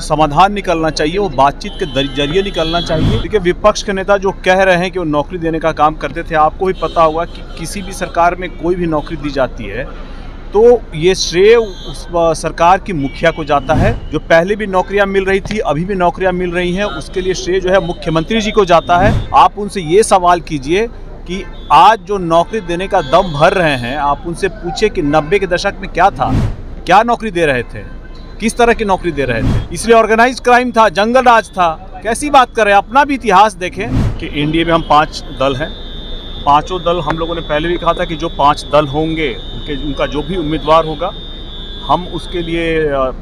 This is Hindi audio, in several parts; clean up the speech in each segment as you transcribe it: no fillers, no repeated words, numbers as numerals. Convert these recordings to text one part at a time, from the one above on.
समाधान निकलना चाहिए वो बातचीत के जरिए निकलना चाहिए। देखिए, विपक्ष के नेता जो कह रहे हैं कि वो नौकरी देने का काम करते थे, आपको भी पता होगा कि किसी भी सरकार में कोई भी नौकरी दी जाती है तो ये श्रेय उस सरकार की मुखिया को जाता है। जो पहले भी नौकरियां मिल रही थी, अभी भी नौकरियां मिल रही हैं, उसके लिए श्रेय जो है मुख्यमंत्री जी को जाता है। आप उनसे ये सवाल कीजिए कि आज जो नौकरी देने का दम भर रहे हैं, आप उनसे पूछिए कि 90 के दशक में क्या था, क्या नौकरी दे रहे थे, किस तरह की नौकरी दे रहे थे। इसलिए ऑर्गेनाइज क्राइम था, जंगल राज था। कैसी बात कर रहे हैं, अपना भी इतिहास देखें कि एनडीए में हम 5 दल हैं। पांचों दल, हम लोगों ने पहले भी कहा था कि जो 5 दल होंगे उनका जो भी उम्मीदवार होगा हम उसके लिए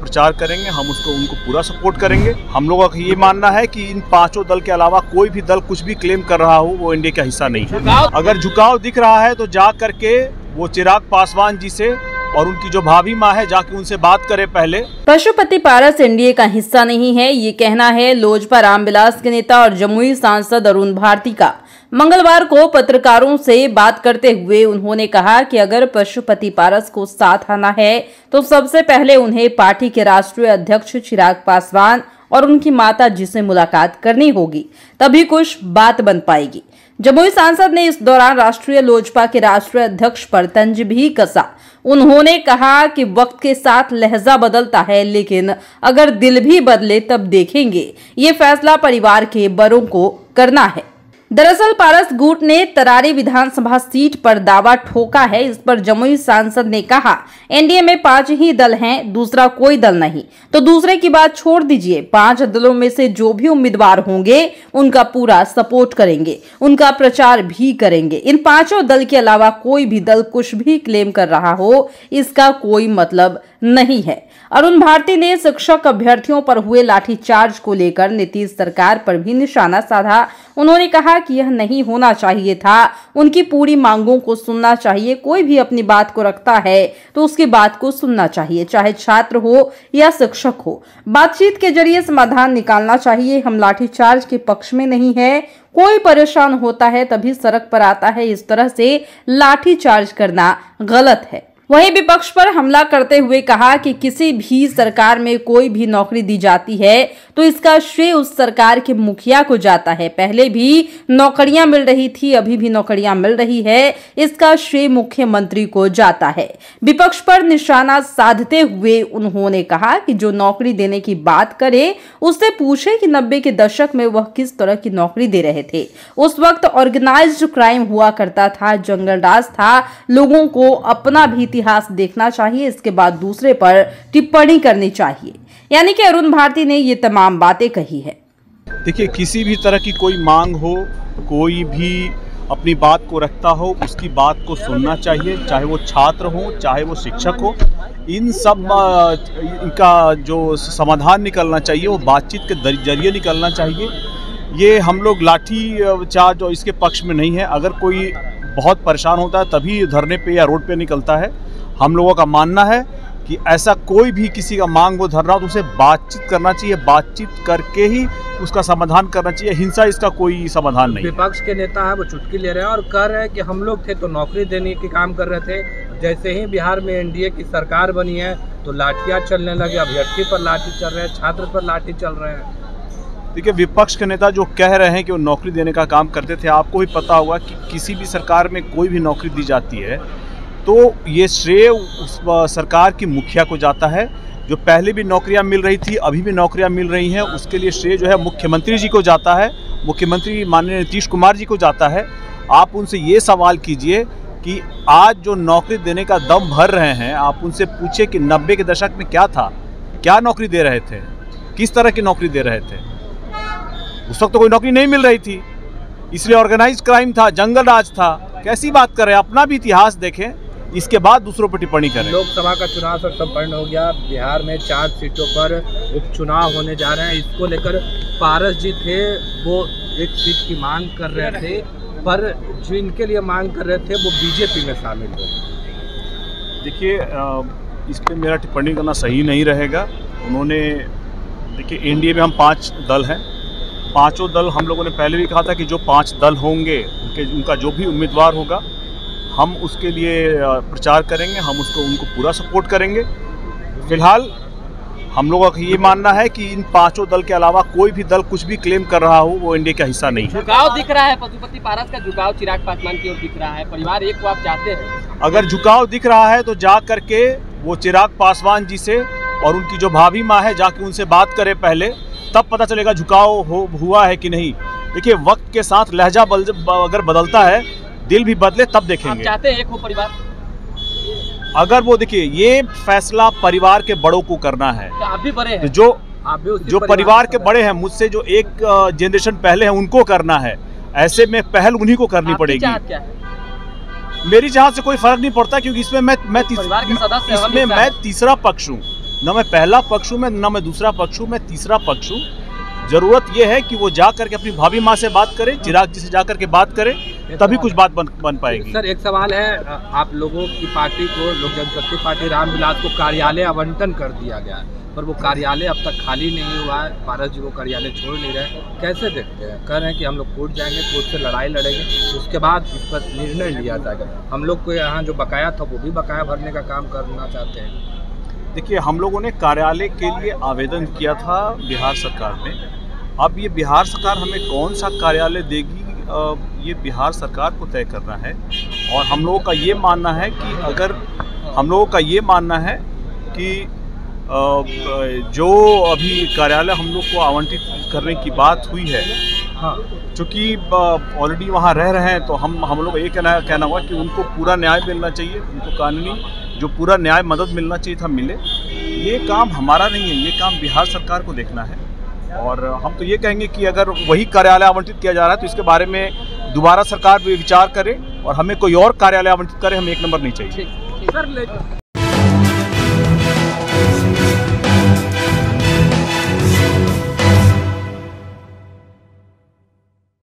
प्रचार करेंगे, हम उनको पूरा सपोर्ट करेंगे। हम लोगों का ये मानना है कि इन 5 दल के अलावा कोई भी दल कुछ भी क्लेम कर रहा हो वो एनडीए का हिस्सा नहीं है। अगर झुकाव दिख रहा है तो जा करके वो चिराग पासवान जी से और उनकी जो भाभी माँ है जाके उनसे बात करे पहले। पशुपति पारस एनडीए का हिस्सा नहीं है, ये कहना है लोजपा रामविलास के नेता और जमुई सांसद अरुण भारती का। मंगलवार को पत्रकारों से बात करते हुए उन्होंने कहा कि अगर पशुपति पारस को साथ आना है तो सबसे पहले उन्हें पार्टी के राष्ट्रीय अध्यक्ष चिराग पासवान और उनकी माता जी से मुलाकात करनी होगी, तभी कुछ बात बन पाएगी। जमुई सांसद ने इस दौरान राष्ट्रीय लोजपा के राष्ट्रीय अध्यक्ष पर तंज भी कसा। उन्होंने कहा कि वक्त के साथ लहजा बदलता है, लेकिन अगर दिल भी बदले तब देखेंगे। ये फैसला परिवार के बड़ों को करना है। दरअसल पारस गुट ने तरारी विधानसभा सीट पर दावा ठोका है। इस पर जमुई सांसद ने कहा एनडीए में 5 ही दल हैं, दूसरा कोई दल नहीं। तो दूसरे की बात छोड़ दीजिए, 5 दलों में से जो भी उम्मीदवार होंगे उनका पूरा सपोर्ट करेंगे, उनका प्रचार भी करेंगे। इन 5 दल के अलावा कोई भी दल कुछ भी क्लेम कर रहा हो इसका कोई मतलब नहीं है। अरुण भारती ने शिक्षक अभ्यर्थियों पर हुए लाठीचार्ज को लेकर नीतीश सरकार पर भी निशाना साधा। उन्होंने कहा कि यह नहीं होना चाहिए था, उनकी पूरी मांगों को सुनना चाहिए। कोई भी अपनी बात को रखता है तो उसकी बात को सुनना चाहिए, चाहे छात्र हो या शिक्षक हो। बातचीत के जरिए समाधान निकालना चाहिए। हम लाठीचार्ज के पक्ष में नहीं है। कोई परेशान होता है तभी सड़क पर आता है, इस तरह से लाठीचार्ज करना गलत है। वहीं विपक्ष पर हमला करते हुए कहा कि किसी भी सरकार में कोई भी नौकरी दी जाती है तो इसका श्रेय उस सरकार के मुखिया को जाता है। पहले भी नौकरियां मिल रही थी, अभी भी नौकरियां मिल रही है, इसका श्रेय मुख्यमंत्री को जाता है। विपक्ष पर निशाना साधते हुए उन्होंने कहा कि जो नौकरी देने की बात करे उससे पूछे कि 90 के दशक में वह किस तरह की नौकरी दे रहे थे। उस वक्त ऑर्गेनाइज्ड क्राइम हुआ करता था, जंगल राज था। लोगों को अपना भी इतिहास देखना चाहिए, इसके बाद दूसरे पर टिप्पणी करनी चाहिए। यानी कि अरुण भारती ने ये तमाम बातें कही है। देखिए, किसी भी तरह की कोई मांग हो, कोई भी अपनी बात को रखता हो, उसकी बात को सुनना चाहिए, चाहे वो छात्र हो, चाहे वो शिक्षक हो। इन सब का जो समाधान निकलना चाहिए वो बातचीत के जरिए निकलना चाहिए। ये हम लोग लाठी चार्ज और इसके पक्ष में नहीं है। अगर कोई बहुत परेशान होता है तभी धरने पे या रोड पे निकलता है। हम लोगों का मानना है कि ऐसा कोई भी किसी का मांग हो, धरना हो तो उसे बातचीत करना चाहिए, बातचीत करके ही उसका समाधान करना चाहिए। हिंसा इसका कोई समाधान नहीं। विपक्ष के नेता है वो चुटकी ले रहे हैं और कह रहे हैं कि हम लोग थे तो नौकरी देने के काम कर रहे थे, जैसे ही बिहार में एनडीए की सरकार बनी है तो लाठियाँ चलने लगे, अभ्यर्थी पर लाठी चल रहे हैं, छात्र पर लाठी चल रहे हैं। देखिए, विपक्ष के नेता जो कह रहे हैं कि वो नौकरी देने का काम करते थे, आपको भी पता होगा कि किसी भी सरकार में कोई भी नौकरी दी जाती है तो ये श्रेय उस सरकार की मुखिया को जाता है। जो पहले भी नौकरियां मिल रही थी, अभी भी नौकरियां मिल रही हैं, उसके लिए श्रेय जो है मुख्यमंत्री जी को जाता है, मुख्यमंत्री माननीय नीतीश कुमार जी को जाता है। आप उनसे ये सवाल कीजिए कि आज जो नौकरी देने का दम भर रहे हैं, आप उनसे पूछिए कि 90 के दशक में क्या था, क्या नौकरी दे रहे थे, किस तरह की नौकरी दे रहे थे। उस वक्त तो कोई नौकरी नहीं मिल रही थी, इसलिए ऑर्गेनाइज क्राइम था, जंगल राज था। कैसी बात कर रहे हैं, अपना भी इतिहास देखें, इसके बाद दूसरों पर टिप्पणी करें। लोकसभा का चुनाव सर संपन्न हो गया। बिहार में 4 सीटों पर उपचुनाव होने जा रहे हैं। इसको लेकर पारस जी थे, वो एक सीट की मांग कर रहे थे, पर जो इनके लिए मांग कर रहे थे वो बीजेपी में शामिल हो। देखिए, इस पर मेरा टिप्पणी करना सही नहीं रहेगा। उन्होंने, देखिए, एनडीए में हम 5 दल हैं। 5 दल, हम लोगों ने पहले भी कहा था कि जो 5 दल होंगे उनका जो भी उम्मीदवार होगा हम उसके लिए प्रचार करेंगे, हम उनको पूरा सपोर्ट करेंगे। फिलहाल हम लोगों का ये मानना है कि इन पांचों दल के अलावा कोई भी दल कुछ भी क्लेम कर रहा हो वो एनडीए का हिस्सा नहीं है। झुकाव दिख रहा है, पशुपति पारस का झुकाव चिराग पासवान की ओर दिख रहा है, परिवार एक को आप चाहते हैं? अगर झुकाव दिख रहा है तो जा करके वो चिराग पासवान जी से और उनकी जो भाभी माँ है जाके उनसे बात करे पहले, तब पता चलेगा झुकाव हुआ है कि नहीं। देखिए वक्त के साथ लहजा अगर बदलता है, दिल भी बदले, तब देखेंगे। आप चाहते हैं एक हो परिवार? अगर वो देखिए ये फैसला परिवार के बड़ों को करना है, तो आप भी बड़े हैं, जो परिवार के बड़े हैं, मुझसे जो एक जनरेशन पहले है उनको करना है। ऐसे में पहल उन्हीं को करनी पड़ेगी। चाहत क्या है? मेरी चाहत से कोई फर्क नहीं पड़ता, क्योंकि इसमें मैं तीसरा पक्ष हूँ। न मैं पहला पक्ष हूँ, न मैं दूसरा पक्ष हूँ, मैं तीसरा पक्ष हूँ। जरूरत यह है कि वो जा करके अपनी भाभी माँ से बात करें, चिराग जी से जा करके बात करें, तभी कुछ बात बन पाएगी। सर एक सवाल है, आप लोगों की पार्टी को, लोक जनशक्ति पार्टी, रामविलास को कार्यालय आवंटन कर दिया गया है, पर वो कार्यालय अब तक खाली नहीं हुआ है। पारस जी वो कार्यालय छोड़ नहीं रहे, कैसे देखते हैं? कह रहे हैं कि हम लोग कोर्ट जाएंगे, कोर्ट से लड़ाई लड़ेंगे, उसके बाद इस पर निर्णय लिया जाएगा। हम लोग को यहाँ जो बकाया था वो भी बकाया भरने का काम करना चाहते हैं। देखिए हम लोगों ने कार्यालय के लिए आवेदन किया था बिहार सरकार में। अब ये बिहार सरकार हमें कौन सा कार्यालय देगी, ये बिहार सरकार को तय करना है। और हम लोगों का ये मानना है कि अगर हम लोगों का ये मानना है कि जो अभी कार्यालय हम लोग को आवंटित करने की बात हुई है, हाँ, चूँकि ऑलरेडी वहाँ रह रहे हैं, तो हम लोग ये कहना होगा कि उनको पूरा न्याय मिलना चाहिए, उनको कानूनी जो पूरा न्याय मदद मिलना चाहिए था मिले। ये काम हमारा नहीं है, ये काम बिहार सरकार को देखना है। और हम तो ये कहेंगे कि अगर वही कार्यालय आवंटित किया जा रहा है तो इसके बारे में दोबारा सरकार भी विचार करे और हमें कोई और कार्यालय आवंटित करे, हमें एक नंबर नहीं चाहिए।